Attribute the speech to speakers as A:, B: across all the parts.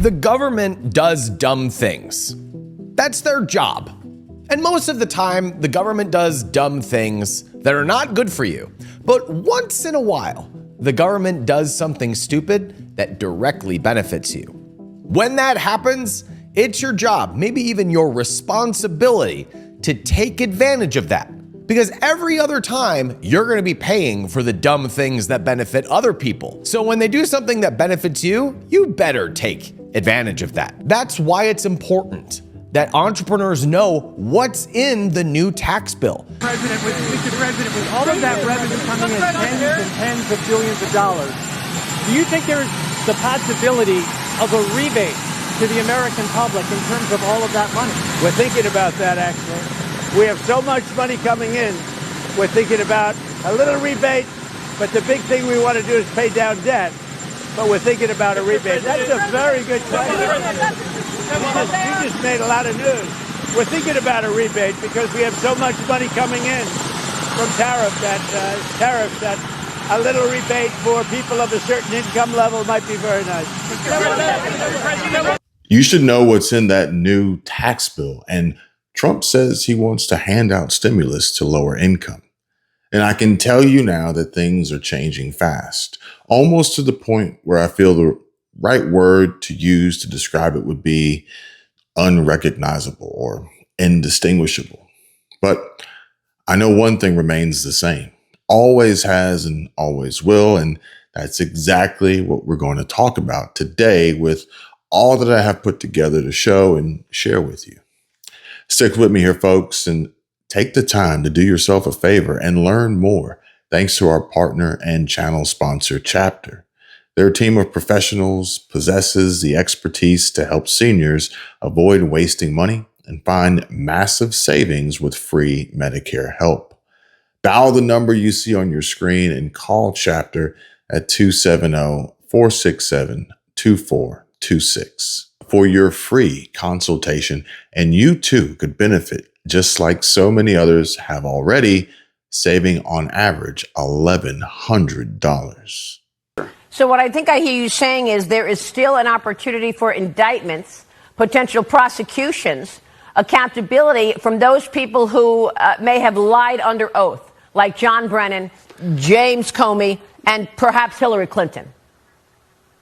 A: The government does dumb things. That's their job. And most of the time, the government does dumb things that are not good for you. But once in a while, the government does something stupid that directly benefits you. When that happens, it's your job, maybe even your responsibility, to take advantage of that. Because every other time, you're going to be paying for the dumb things that benefit other people. So when they do something that benefits you, you better take advantage of that. That's why it's important that entrepreneurs know what's in the new tax bill.
B: Mr. President, with all of that revenue coming in tens and tens of billions of dollars, do you think there's the possibility of a rebate to the American public in terms of all of that money?
C: We're thinking about that, actually. We have so much money coming in, we're thinking about a little rebate, but the big thing we want to do is pay down debt, but we're thinking about a rebate. That's a very good question. You just made a lot of news. We're thinking about a rebate because we have so much money coming in from tariffs that a little rebate for people of a certain income level might be very nice.
D: You should know what's in that new tax bill. And Trump says he wants to hand out stimulus to lower income. And I can tell you now that things are changing fast, almost to the point where I feel the right word to use to describe it would be unrecognizable or indistinguishable. But I know one thing remains the same, always has and always will. And that's exactly what we're going to talk about today with all that I have put together to show and share with you. Stick with me here, folks, and take the time to do yourself a favor and learn more thanks to our partner and channel sponsor, Chapter. Their team of professionals possesses the expertise to help seniors avoid wasting money and find massive savings with free Medicare help. Dial the number you see on your screen and call Chapter at 270-467-2426 for your free consultation, and you too could benefit just like so many others have already, saving on average $1,100.
E: So what I think I hear you saying is there is still an opportunity for indictments, potential prosecutions, accountability from those people who may have lied under oath, like John Brennan, James Comey, and perhaps Hillary Clinton.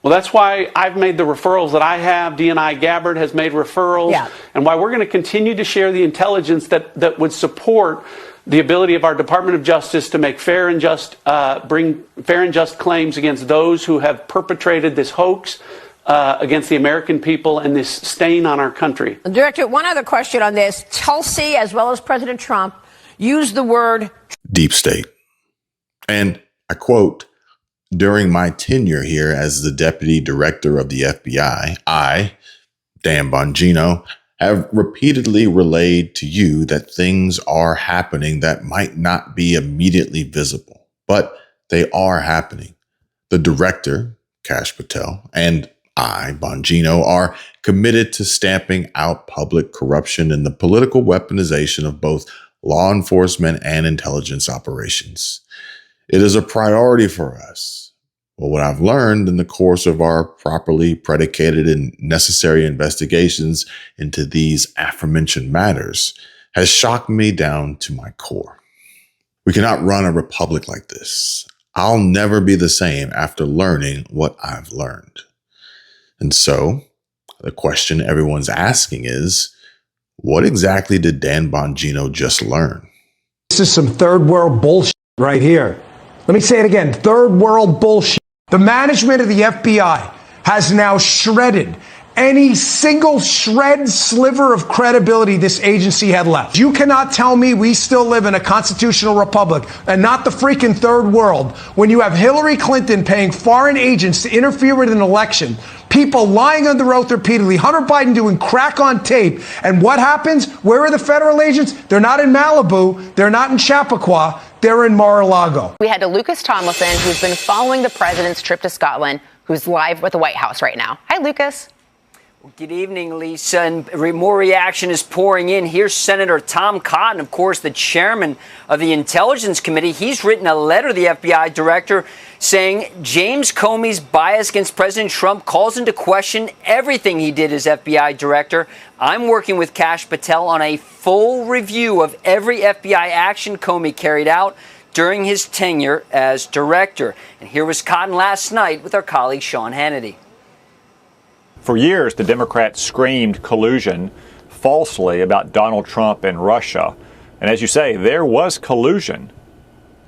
F: Well, that's why I've made the referrals that I have. DNI Gabbard has made referrals, and why we're going to continue to share the intelligence that would support the ability of our Department of Justice to make bring fair and just claims against those who have perpetrated this hoax against the American people and this stain on our country.
E: Director, one other question on this. Tulsi, as well as President Trump, used the word
D: deep state. And I quote, during my tenure here as the deputy director of the FBI, I, Dan Bongino, have repeatedly relayed to you that things are happening that might not be immediately visible, but they are happening. The director, Kash Patel, and I, Bongino, are committed to stamping out public corruption and the political weaponization of both law enforcement and intelligence operations. It is a priority for us. Well, what I've learned in the course of our properly predicated and necessary investigations into these aforementioned matters has shocked me down to my core. We cannot run a republic like this. I'll never be the same after learning what I've learned. And so the question everyone's asking is, what exactly did Dan Bongino just learn?
G: This is some third world bullshit right here. Let me say it again, third world bullshit. The management of the FBI has now shredded any single sliver of credibility this agency had left. You cannot tell me we still live in a constitutional republic and not the freaking third world when you have Hillary Clinton paying foreign agents to interfere with an election, people lying under oath repeatedly, Hunter Biden doing crack on tape. And what happens? Where are the federal agents? They're not in Malibu. They're not in Chappaqua. They're in Mar-a-Lago.
H: We head to Lucas Tomlinson, who's been following the president's trip to Scotland, who's live with the White House right now. Hi, Lucas. Good evening, Lisa. And more reaction is pouring in. Here's Senator Tom Cotton, of course, the chairman of the Intelligence Committee. He's written a letter to the FBI director saying James Comey's bias against President Trump calls into question everything he did as FBI director. I'm working with Kash Patel on a full review of every FBI action Comey carried out during his tenure as director. And here was Cotton last night with our colleague Sean Hannity.
I: For years, the Democrats screamed collusion falsely about Donald Trump and Russia. And as you say, there was collusion.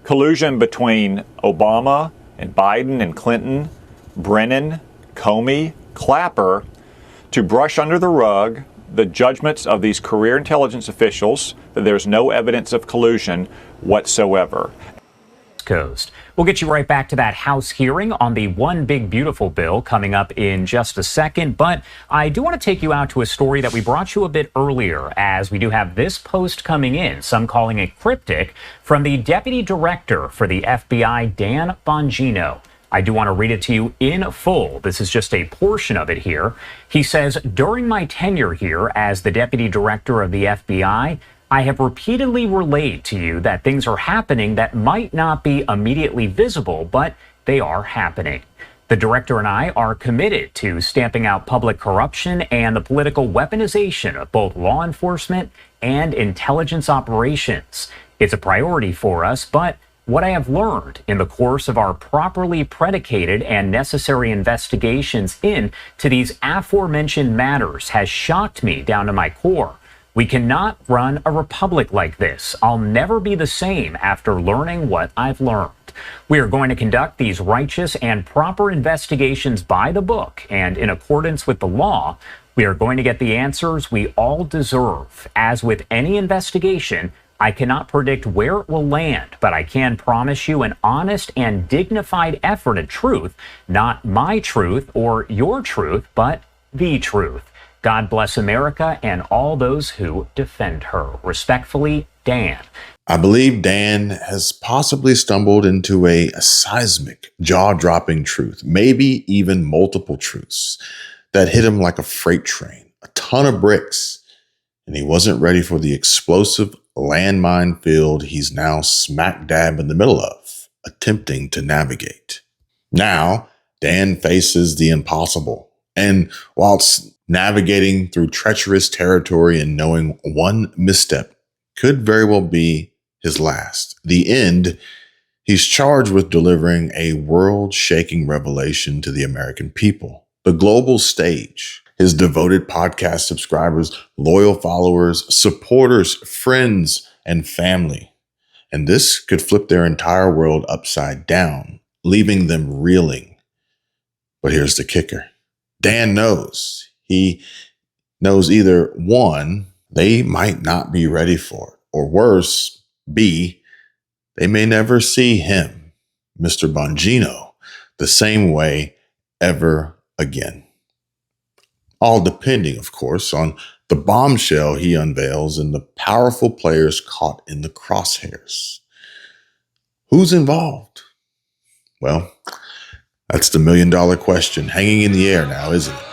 I: Collusion between Obama and Biden and Clinton, Brennan, Comey, Clapper, to brush under the rug the judgments of these career intelligence officials that there's no evidence of collusion whatsoever.
J: Coast. We'll get you right back to that House hearing on the One Big Beautiful bill coming up in just a second. But I do want to take you out to a story that we brought you a bit earlier, as we do have this post coming in, some calling it cryptic, from the Deputy Director for the FBI, Dan Bongino. I do want to read it to you in full. This is just a portion of it here. He says, during my tenure here as the Deputy Director of the FBI, I have repeatedly relayed to you that things are happening that might not be immediately visible, but they are happening. The director and I are committed to stamping out public corruption and the political weaponization of both law enforcement and intelligence operations. It's a priority for us, but what I have learned in the course of our properly predicated and necessary investigations into these aforementioned matters has shocked me down to my core. We cannot run a republic like this. I'll never be the same after learning what I've learned. We are going to conduct these righteous and proper investigations by the book and in accordance with the law. We are going to get the answers we all deserve. As with any investigation, I cannot predict where it will land, but I can promise you an honest and dignified effort at truth, not my truth or your truth, but the truth. God bless America and all those who defend her. Respectfully, Dan.
D: I believe Dan has possibly stumbled into a seismic, jaw-dropping truth, maybe even multiple truths that hit him like a freight train, a ton of bricks, and he wasn't ready for the explosive landmine field he's now smack dab in the middle of, attempting to navigate. Now, Dan faces the impossible, and whilst navigating through treacherous territory and knowing one misstep could very well be his last, the end, he's charged with delivering a world-shaking revelation to the American people, the global stage. His devoted podcast subscribers, loyal followers, supporters, friends, and family. And this could flip their entire world upside down, leaving them reeling. But here's the kicker. Dan knows. He knows either one, they might not be ready for it, or worse, B, they may never see him, Mr. Bongino, the same way ever again. All depending, of course, on the bombshell he unveils and the powerful players caught in the crosshairs. Who's involved? Well, that's the million-dollar question hanging in the air now, isn't it?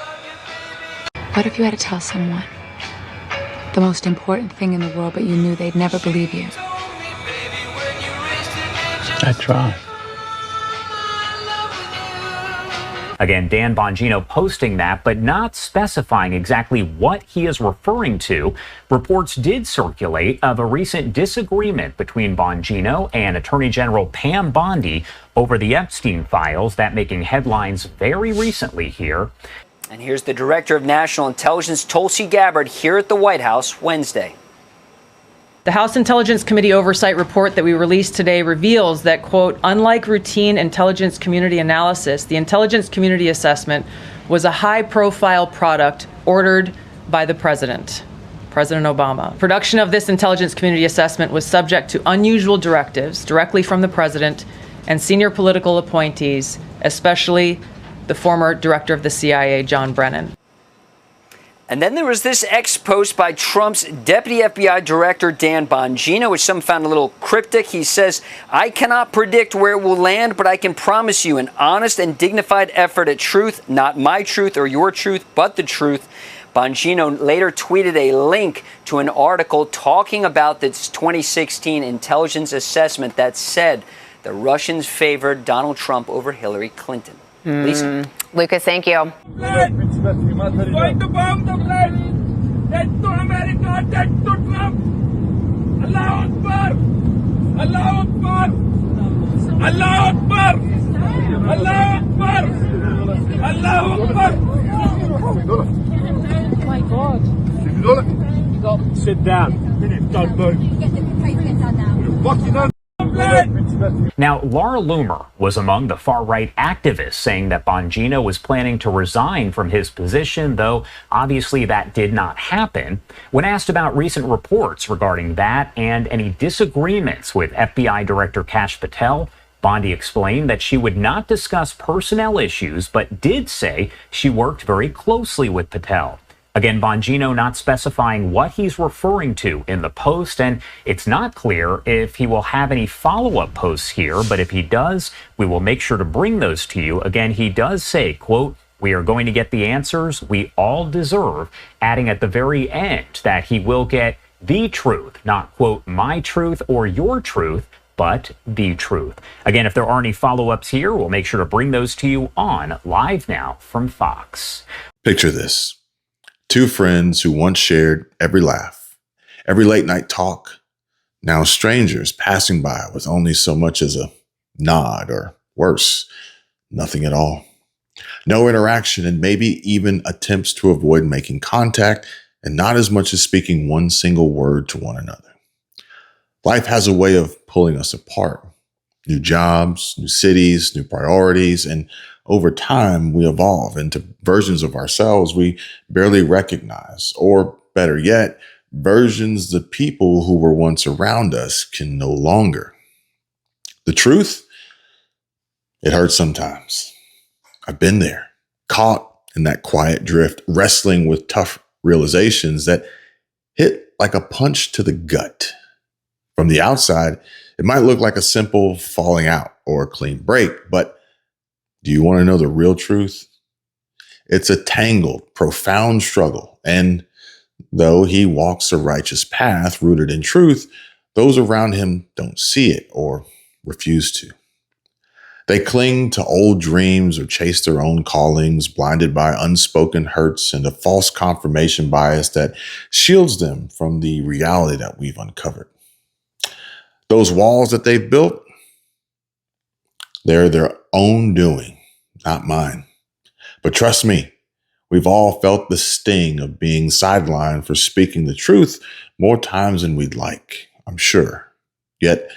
K: What if you had to tell someone the most important thing in the world, but you knew they'd never believe you?
B: I try.
J: Again, Dan Bongino posting that, but not specifying exactly what he is referring to. Reports did circulate of a recent disagreement between Bongino and Attorney General Pam Bondi over the Epstein files, that making headlines very recently here.
H: And here's the Director of National Intelligence, Tulsi Gabbard, here at the White House Wednesday.
L: The House Intelligence Committee oversight report that we released today reveals that, quote, unlike routine intelligence community analysis, the intelligence community assessment was a high-profile product ordered by the President Obama. Production of this intelligence community assessment was subject to unusual directives directly from the President and senior political appointees, especially the former director of the CIA, John Brennan.
H: And then there was this X post by Trump's Deputy FBI Director, Dan Bongino, which some found a little cryptic. He says, "I cannot predict where it will land, but I can promise you an honest and dignified effort at truth, not my truth or your truth, but the truth." Bongino later tweeted a link to an article talking about this 2016 intelligence assessment that said the Russians favored Donald Trump over Hillary Clinton. Lisa?
E: Lucas, thank you.
M: Going to bomb the plane. Dead to America, dead to Trump. Allah Akbar. Allah Akbar. Allah Akbar. Allah Akbar. Allah Akbar.
B: Oh my God. Sit down. Don't move.
J: Now, Laura Loomer was among the far-right activists saying that Bongino was planning to resign from his position, though obviously that did not happen. When asked about recent reports regarding that and any disagreements with FBI Director Kash Patel, Bondi explained that she would not discuss personnel issues, but did say she worked very closely with Patel. Again, Bongino not specifying what he's referring to in the post, and it's not clear if he will have any follow-up posts here, but if he does, we will make sure to bring those to you. Again, he does say, quote, "We are going to get the answers we all deserve," adding at the very end that he will get the truth, not, quote, "my truth or your truth," but the truth. Again, if there are any follow-ups here, we'll make sure to bring those to you on Live Now from Fox.
D: Picture this. Two friends who once shared every laugh, every late night talk, now strangers passing by with only so much as a nod, or worse, nothing at all. No interaction, and maybe even attempts to avoid making contact, and not as much as speaking one single word to one another. Life has a way of pulling us apart. New jobs, new cities, new priorities, and over time, we evolve into versions of ourselves we barely recognize, or better yet, versions the people who were once around us can no longer. The truth? It hurts sometimes. I've been there, caught in that quiet drift, wrestling with tough realizations that hit like a punch to the gut. From the outside, it might look like a simple falling out or a clean break, but do you want to know the real truth? It's a tangled, profound struggle. And though he walks a righteous path rooted in truth, those around him don't see it or refuse to. They cling to old dreams or chase their own callings, blinded by unspoken hurts and a false confirmation bias that shields them from the reality that we've uncovered. Those walls that they've built, they're their own doing, not mine. But trust me, we've all felt the sting of being sidelined for speaking the truth more times than we'd like, I'm sure. Yet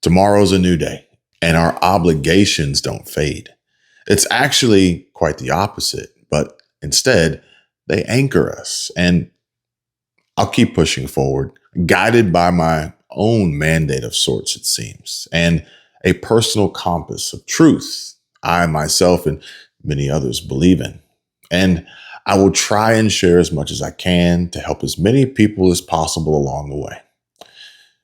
D: tomorrow's a new day, and our obligations don't fade. It's actually quite the opposite, but instead, they anchor us. And I'll keep pushing forward, guided by my own mandate of sorts, it seems, and a personal compass of truth I myself and many others believe in. And I will try and share as much as I can to help as many people as possible along the way.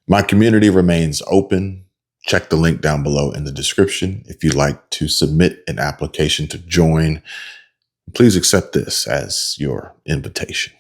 D: My community remains open. Check the link down below in the description if you'd like to submit an application to join. Please accept this as your invitation.